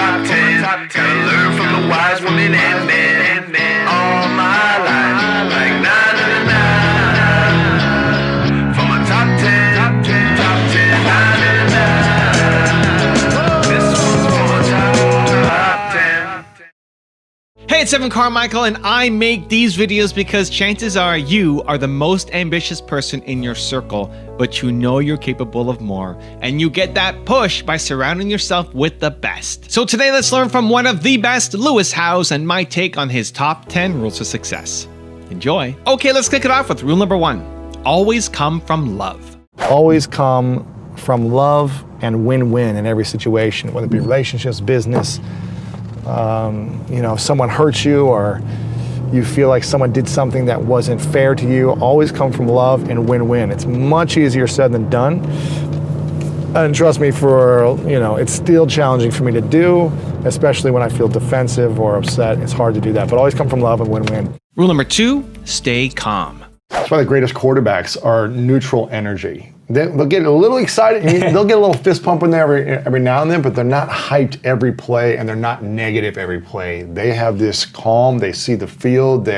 top 10. Gotta learn from the wise women and men. All my life, like na na na na. For my top 10, top 10, na na na na. This one's for my top 10. Hey, it's Evan Carmichael, and I make these videos because chances are you are the most ambitious person in your circle, but you know you're capable of more, and you get that push by surrounding yourself with the best. So today, let's learn from one of the best, Lewis Howes, and my take on his top 10 rules of success. Enjoy. Okay, let's kick it off with rule number 1. Always come from love. Always come from love and win-win in every situation, whether it be relationships, business. If someone hurts you or you feel like someone did something that wasn't fair to you, always come from love and win-win. It's much easier said than done. And trust me, it's still challenging for me to do, especially when I feel defensive or upset. It's hard to do that, but always come from love and win-win. Rule number 2, stay calm. That's why the greatest quarterbacks are neutral energy. They'll get a little excited, they'll get a little fist pump in there every now and then, but they're not hyped every play and they're not negative every play. They have this calm, they see the field,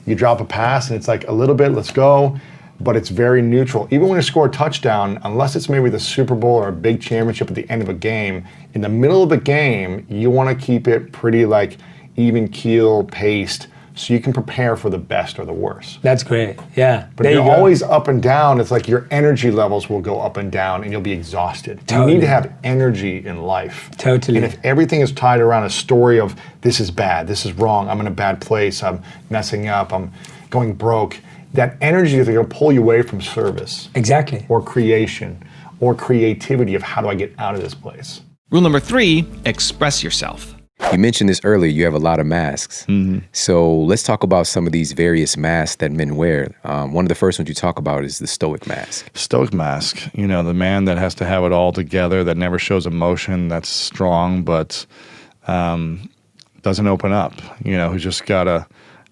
you drop a pass and it's like a little bit, let's go, but it's very neutral. Even when you score a touchdown, unless it's maybe the Super Bowl or a big championship at the end of a game, in the middle of the game, you want to keep it pretty like even keel paced, so you can prepare for the best or the worst. That's great, yeah. But if you're always up and down, it's like your energy levels will go up and down and you'll be exhausted. Totally. You need to have energy in life. Totally. And if everything is tied around a story of this is bad, this is wrong, I'm in a bad place, I'm messing up, I'm going broke, that energy is going to pull you away from service. Exactly. Or creation, or creativity of how do I get out of this place. Rule number 3, express yourself. You mentioned this earlier, you have a lot of masks. Mm-hmm. So let's talk about some of these various masks that men wear. One of the first ones you talk about is the stoic mask. Stoic mask, the man that has to have it all together, that never shows emotion, that's strong, but doesn't open up, who's just got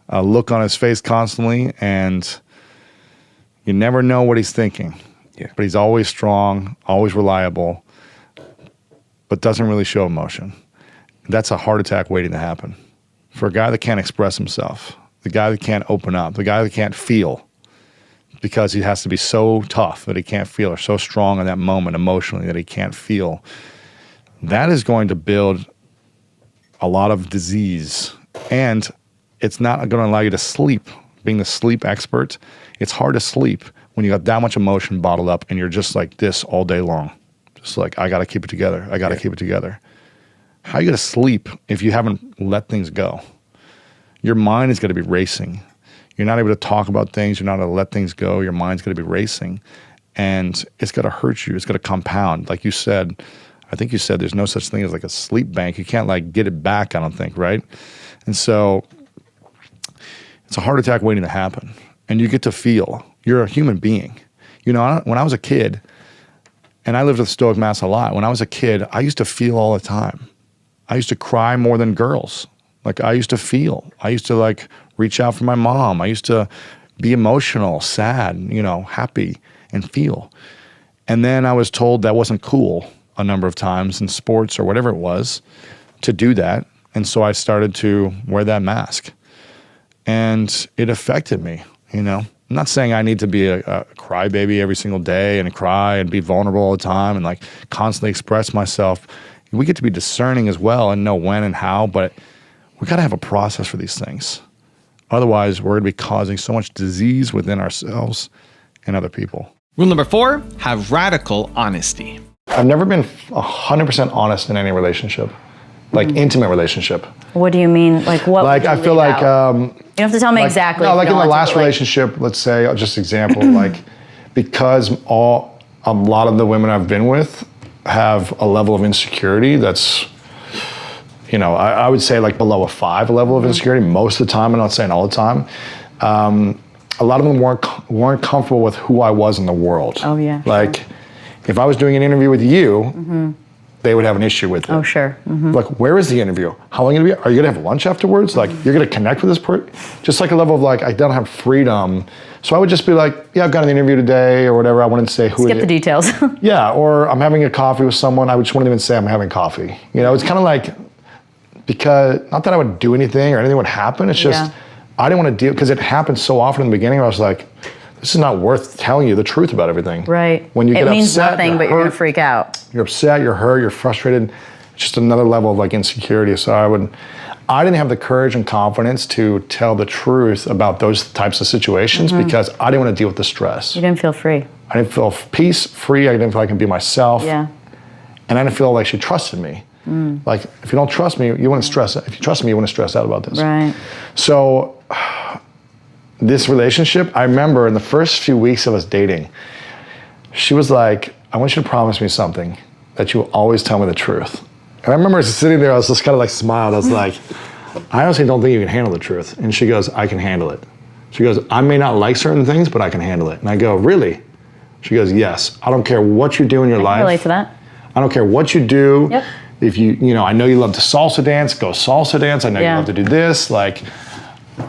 a look on his face constantly, and you never know what he's thinking. Yeah. But he's always strong, always reliable, but doesn't really show emotion. That's a heart attack waiting to happen. For a guy that can't express himself, the guy that can't open up, the guy that can't feel, because he has to be so tough that he can't feel, or so strong in that moment emotionally that he can't feel, that is going to build a lot of disease. And it's not going to allow you to sleep. Being the sleep expert, it's hard to sleep when you got that much emotion bottled up and you're just like this all day long. Just like, I got to keep it together. I got to keep it together. How are you going to sleep if you haven't let things go? Your mind is going to be racing. You're not able to talk about things. You're not able to let things go. Your mind's going to be racing. And it's going to hurt you. It's going to compound. Like you said, I think you said there's no such thing as like a sleep bank. You can't like get it back, I don't think, right? And so it's a heart attack waiting to happen. And you get to feel. You're a human being. When I was a kid, and I lived with stoic mask a lot, when I was a kid, I used to feel all the time. I used to cry more than girls. Like I used to feel. I used to like reach out for my mom. I used to be emotional, sad, happy and feel. And then I was told that wasn't cool a number of times in sports or whatever it was to do that. And so I started to wear that mask. And it affected me, I'm not saying I need to be a crybaby every single day and cry and be vulnerable all the time and like constantly express myself. We get to be discerning as well and know when and how, but we got to have a process for these things. Otherwise, we're going to be causing so much disease within ourselves and other people. Rule number 4, have radical honesty. I've never been 100% honest in any relationship, like intimate relationship. What do you mean? Like what? Like I feel like you don't have to tell me exactly. No, like in the last relationship, let's say, just example, like because a lot of the women I've been with have a level of insecurity that's, I would say like below a 5 level of insecurity most of the time. I'm not saying all the time. A lot of them weren't comfortable with who I was in the world. Oh yeah. Like if I was doing an interview with you, they would have an issue with it. Oh, sure. Mm-hmm. Like, where is the interview? How long are you gonna be? Are you gonna have lunch afterwards? Like, you're gonna connect with this person? Just like a level of like, I don't have freedom. So I would just be like, yeah, I've got an interview today or whatever. I wanted to say who Skip the details. Yeah, or I'm having a coffee with someone. I just wouldn't even say I'm having coffee. You know, it's kind of like, because not that I would do anything or anything would happen. It's just, I didn't want to deal, because it happened so often in the beginning. I was like, this is not worth telling you the truth about everything. Right. When you get it means upset, nothing, but you're going to freak out. You're upset, you're hurt, you're frustrated. It's just another level of like insecurity. So I didn't have the courage and confidence to tell the truth about those types of situations because I didn't want to deal with the stress. You didn't feel free. I didn't feel peace, free. I didn't feel I could be myself. Yeah. And I didn't feel like she trusted me. Like, if you don't trust me, you wouldn't stress. If you trust me, you wouldn't stress out about this. Right. So this relationship, I remember in the first few weeks of us dating, she was like, I want you to promise me something, that you will always tell me the truth. And I remember sitting there, I was just kind of like smiled. I was like, I honestly don't think you can handle the truth. And she goes, I can handle it. She goes, I may not like certain things, but I can handle it. And I go, really? She goes, yes. I don't care what you do in your life. I can relate to that. I don't care what you do. Yep. If I know you love to salsa dance, go salsa dance. I know you love to do this. Like,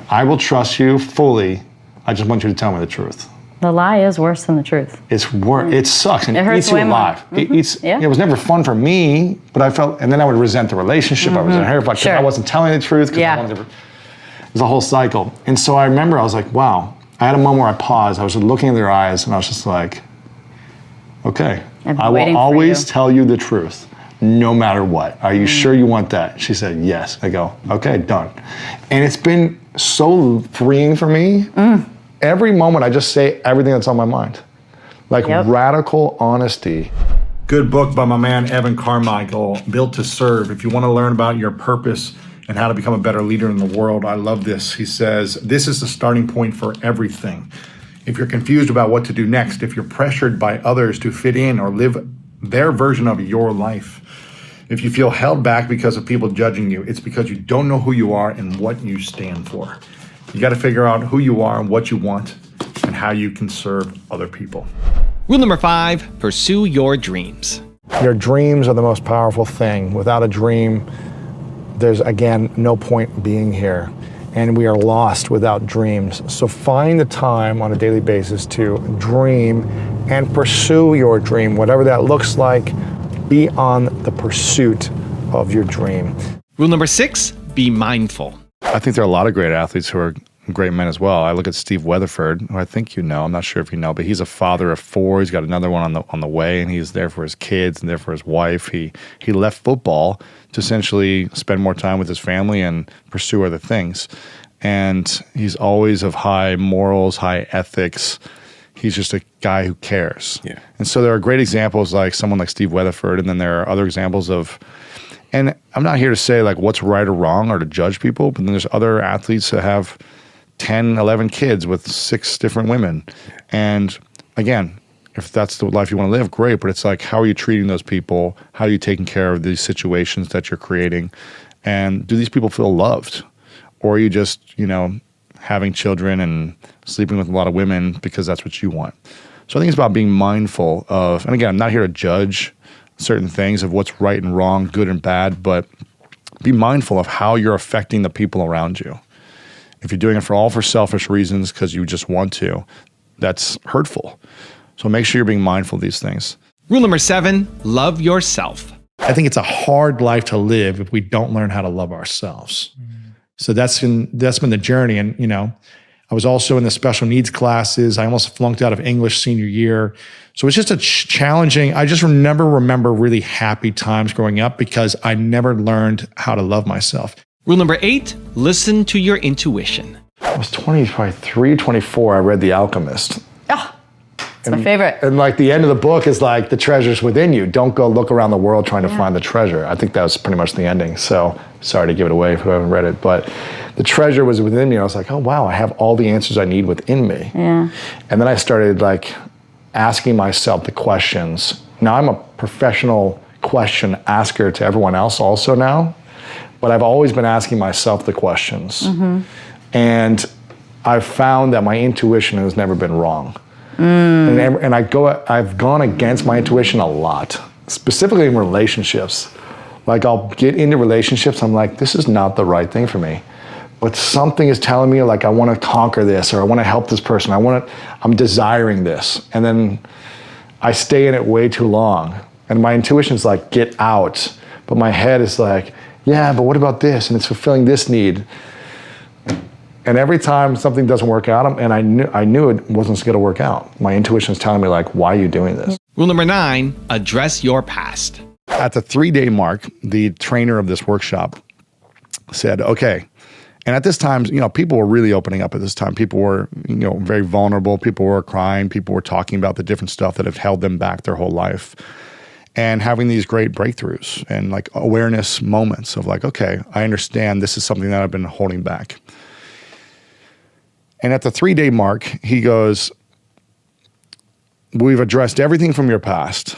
I will trust you fully. I just want you to tell me the truth. The lie is worse than the truth. It's worse. It sucks and It it hurts eats you way more. alive. It eats. Yeah. It was never fun for me, but I felt, and then I would resent the relationship. I was resent her because I wasn't telling the truth. Because I wanted to. It was a whole cycle. And so I remember I was like, wow. I had a moment where I paused. I was just looking in their eyes, and I was just like, okay, I will always tell you the truth, no matter what. Are you sure you want that? She said, yes. I go, okay, done. And it's been so freeing for me. Every moment I just say everything that's on my mind. Like radical honesty. Good book by my man, Evan Carmichael, Built to Serve. If you want to learn about your purpose and how to become a better leader in the world, I love this. He says, this is the starting point for everything. If you're confused about what to do next, if you're pressured by others to fit in or live their version of your life, if you feel held back because of people judging you, it's because you don't know who you are and what you stand for. You got to figure out who you are and what you want and how you can serve other people. Rule number 5, pursue your dreams. Your dreams are the most powerful thing. Without a dream, there's, again, no point being here. And we are lost without dreams. So find the time on a daily basis to dream and pursue your dream, whatever that looks like. Be on the pursuit of your dream. Rule number 6, be mindful. I think there are a lot of great athletes who are great men as well. I look at Steve Weatherford, who I think you know. I'm not sure if you know, but he's a father of 4. He's got another one on the way, and he's there for his kids and there for his wife. He left football to essentially spend more time with his family and pursue other things. And he's always of high morals, high ethics. He's just a guy who cares. Yeah. And so there are great examples like someone like Steve Weatherford, and then there are other examples of, and I'm not here to say like what's right or wrong or to judge people, but then there's other athletes that have 10, 11 kids with 6 different women. And again, if that's the life you want to live, great, but it's like, how are you treating those people? How are you taking care of these situations that you're creating? And do these people feel loved? Or are you just, having children and sleeping with a lot of women because that's what you want? So I think it's about being mindful of, and again, I'm not here to judge certain things of what's right and wrong, good and bad, but be mindful of how you're affecting the people around you. If you're doing it for selfish reasons because you just want to, that's hurtful. So make sure you're being mindful of these things. Rule number 7, love yourself. I think it's a hard life to live if we don't learn how to love ourselves. So that's been the journey. And, I was also in the special needs classes. I almost flunked out of English senior year. So it's just a challenging, I just never remember really happy times growing up because I never learned how to love myself. Rule number 8, listen to your intuition. I was 23, 24, I read The Alchemist. It's my favorite. And like the end of the book is like, the treasure's within you. Don't go look around the world trying to find the treasure. I think that was pretty much the ending. So sorry to give it away if you haven't read it, but the treasure was within me. I was like, oh wow, I have all the answers I need within me. Yeah. And then I started like asking myself the questions. Now I'm a professional question asker to everyone else also now, but I've always been asking myself the questions. And I've found that my intuition has never been wrong. And I've gone against my intuition a lot, specifically in relationships. Like I'll get into relationships, I'm like, this is not the right thing for me. But something is telling me like, I want to conquer this, or I want to help this person. I'm desiring this. And then I stay in it way too long. And my intuition is like, get out. But my head is like, yeah, but what about this? And it's fulfilling this need. And every time something doesn't work out, and I knew it wasn't going to work out. My intuition was telling me, like, why are you doing this? Rule number 9, address your past. At the 3-day mark, the trainer of this workshop said, okay. And at this time, you know, people were really opening up at this time. People were, you know, very vulnerable. People were crying. People were talking about the different stuff that have held them back their whole life. And having these great breakthroughs and like awareness moments of like, okay, I understand this is something that I've been holding back. And at the 3-day mark, he goes, we've addressed everything from your past,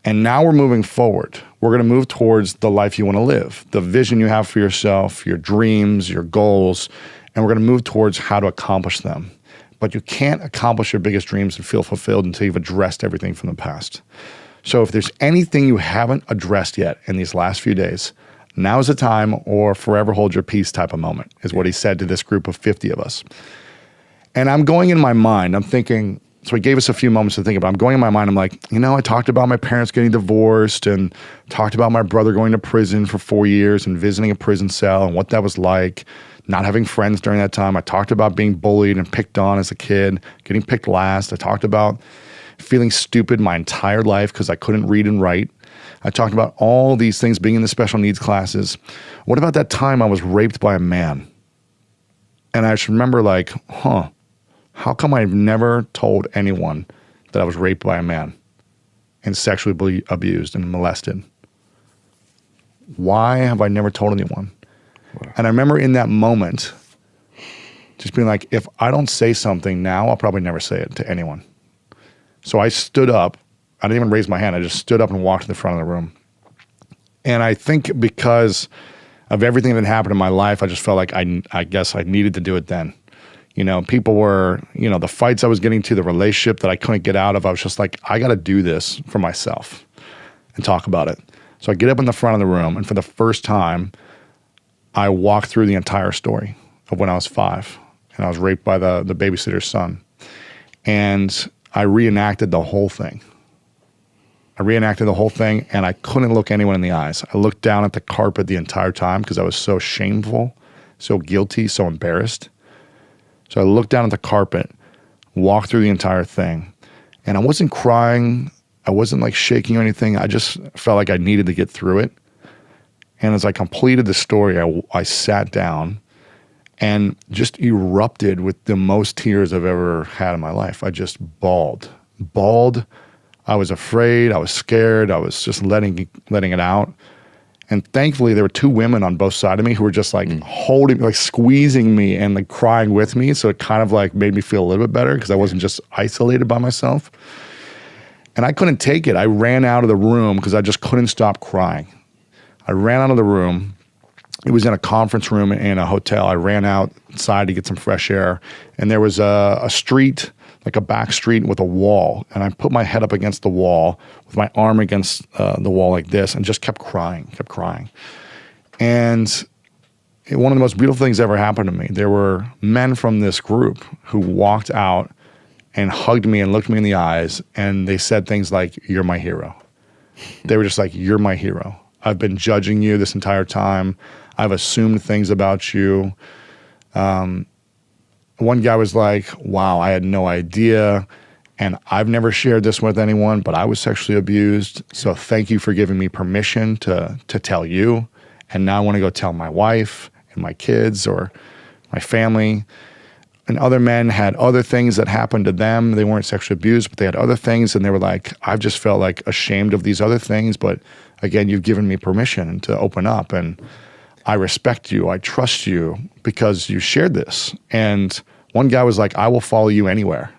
and now we're moving forward. We're going to move towards the life you want to live, the vision you have for yourself, your dreams, your goals, and we're going to move towards how to accomplish them. But you can't accomplish your biggest dreams and feel fulfilled until you've addressed everything from the past. So if there's anything you haven't addressed yet in these last few days, now is the time, or forever hold your peace type of moment, is what he said to this group of 50 of us. And I'm going in my mind, I'm thinking, so he gave us a few moments to think about. I'm going in my mind, I'm like, you know, I talked about my parents getting divorced and talked about my brother going to prison for 4 years and visiting a prison cell and what that was like, not having friends during that time. I talked about being bullied and picked on as a kid, getting picked last. I talked about feeling stupid my entire life because I couldn't read and write. I talked about all these things, being in the special needs classes. What about that time I was raped by a man? And I just remember like, how come I've never told anyone that I was raped by a man and sexually abused and molested? Why have I never told anyone? Wow. And I remember in that moment just being like, if I don't say something now, I'll probably never say it to anyone. So I stood up. I didn't even raise my hand. I just stood up and walked to the front of the room. And I think because of everything that happened in my life, I just felt like I guess I needed to do it then. You know, people were, you know, the fights I was getting to, the relationship that I couldn't get out of, I was just like, I got to do this for myself and talk about it. So I get up in the front of the room, and for the first time, I walked through the entire story of when I was 5, and I was raped by the babysitter's son. And I reenacted the whole thing. And I couldn't look anyone in the eyes. I looked down at the carpet the entire time because I was so shameful, so guilty, so embarrassed. So I looked down at the carpet, walked through the entire thing, and I wasn't crying. I wasn't like shaking or anything. I just felt like I needed to get through it. And as I completed the story, I sat down and just erupted with the most tears I've ever had in my life. I just bawled. I was afraid. I was scared. I was just letting it out. And thankfully, there were 2 women on both sides of me who were just like holding, like squeezing me and like crying with me. So it kind of like made me feel a little bit better because I wasn't just isolated by myself. And I couldn't take it. I ran out of the room because I just couldn't stop crying. I ran out of the room. It was in a conference room in a hotel. I ran outside to get some fresh air. And there was a street, like a back street with a wall. And I put my head up against the wall with my arm against the wall like this and just kept crying. And one of the most beautiful things that ever happened to me, there were men from this group who walked out and hugged me and looked me in the eyes. And they said things like, "You're my hero." They were just like, "You're my hero. I've been judging you this entire time. I've assumed things about you." One guy was like, "Wow, I had no idea. And I've never shared this with anyone, but I was sexually abused. So thank you for giving me permission to tell you. And now I want to go tell my wife and my kids or my family." And other men had other things that happened to them. They weren't sexually abused, but they had other things. And they were like, "I've just felt like ashamed of these other things. But again, you've given me permission to open up. And I respect you. I trust you because you shared this." And one guy was like, "I will follow you anywhere."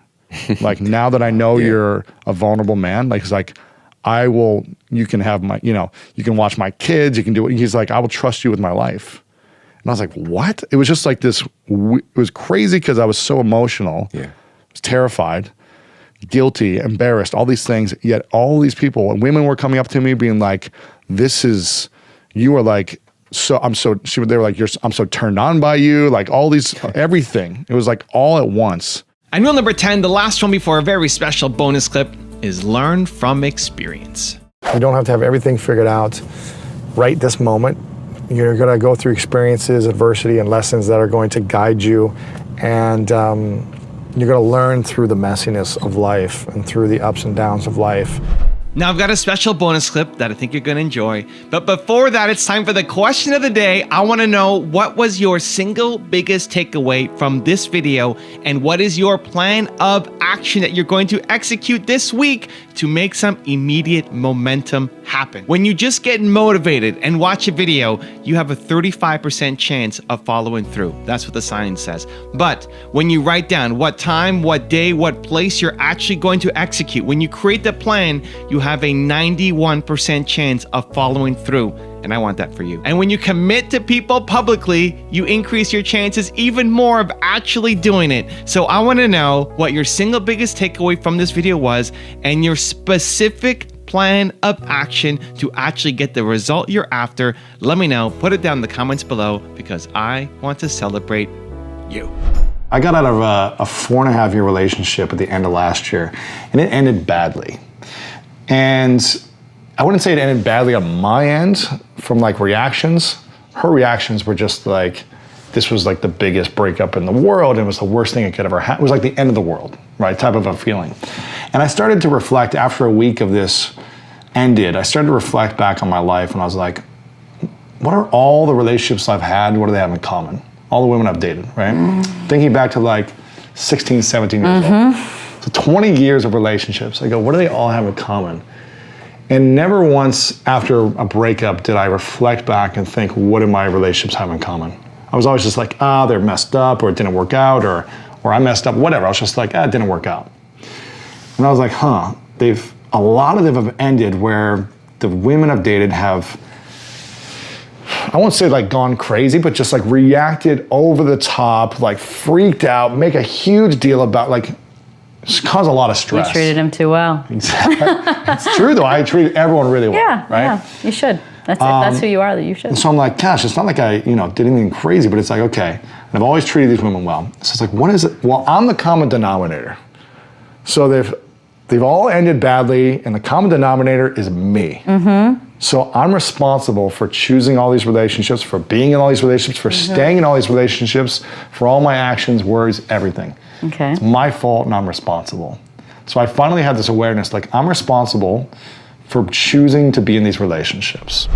Like, now that I know you're a vulnerable man, like, he's like, you can have my, you know, you can watch my kids, you can do it. He's like, "I will trust you with my life." And I was like, what? It was just like this, it was crazy because I was so emotional. Yeah. I was terrified, guilty, embarrassed, all these things. Yet all these people and women were coming up to me being like, you are like, they were like, I'm so turned on by you, like all these, everything. It was like all at once. And rule number 10, the last one before a very special bonus clip, is learn from experience. You don't have to have everything figured out right this moment. You're going to go through experiences, adversity, and lessons that are going to guide you. And you're going to learn through the messiness of life and through the ups and downs of life. Now I've got a special bonus clip that I think you're gonna enjoy. But before that, it's time for the question of the day. I wanna know, what was your single biggest takeaway from this video, and what is your plan of action that you're going to execute this week to make some immediate momentum happen? When you just get motivated and watch a video, you have a 35% chance of following through. That's what the science says. But when you write down what time, what day, what place you're actually going to execute, when you create the plan, you have a 91% chance of following through. And I want that for you. And when you commit to people publicly, you increase your chances even more of actually doing it. So I want to know what your single biggest takeaway from this video was, and your specific plan of action to actually get the result you're after. Let me know. Put it down in the comments below, because I want to celebrate you. I got out of a 4.5-year relationship at the end of last year, and it ended badly. And I wouldn't say it ended badly on my end from like reactions. Her reactions were just like, this was like the biggest breakup in the world, and it was the worst thing it could ever happen. It was like the end of the world, right? Type of a feeling. And I started to reflect after a week of this ended, I started to reflect back on my life, and I was like, what are all the relationships I've had? What do they have in common? All the women I've dated, right? Thinking back to like 16, 17 years old. So 20 years of relationships. I go, what do they all have in common? And never once after a breakup did I reflect back and think, what do my relationships have in common? I was always just like, they're messed up, or it didn't work out, or I messed up, whatever. I was just like, it didn't work out. And I was like, a lot of them have ended where the women I've dated have, I won't say like gone crazy, but just like reacted over the top, like freaked out, make a huge deal about, like, just cause a lot of stress. You treated him too well. Exactly. It's true though, I treated everyone really well, Yeah, right? yeah, you should. That's it. That's who you are, that you should. And so I'm like, gosh, it's not like I, did anything crazy, but it's like, okay. And I've always treated these women well. So it's like, what is it? Well, I'm the common denominator. So they've all ended badly, and the common denominator is me. So I'm responsible for choosing all these relationships, for being in all these relationships, for staying in all these relationships, for all my actions, words, everything. Okay. It's my fault, and I'm responsible. So I finally had this awareness, like, I'm responsible for choosing to be in these relationships.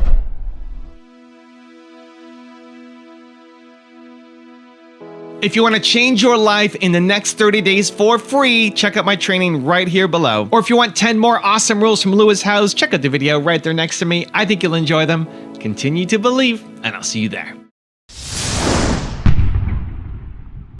If you want to change your life in the next 30 days for free, check out my training right here below. Or if you want 10 more awesome rules from Lewis Howes, check out the video right there next to me. I think you'll enjoy them. Continue to believe, and I'll see you there.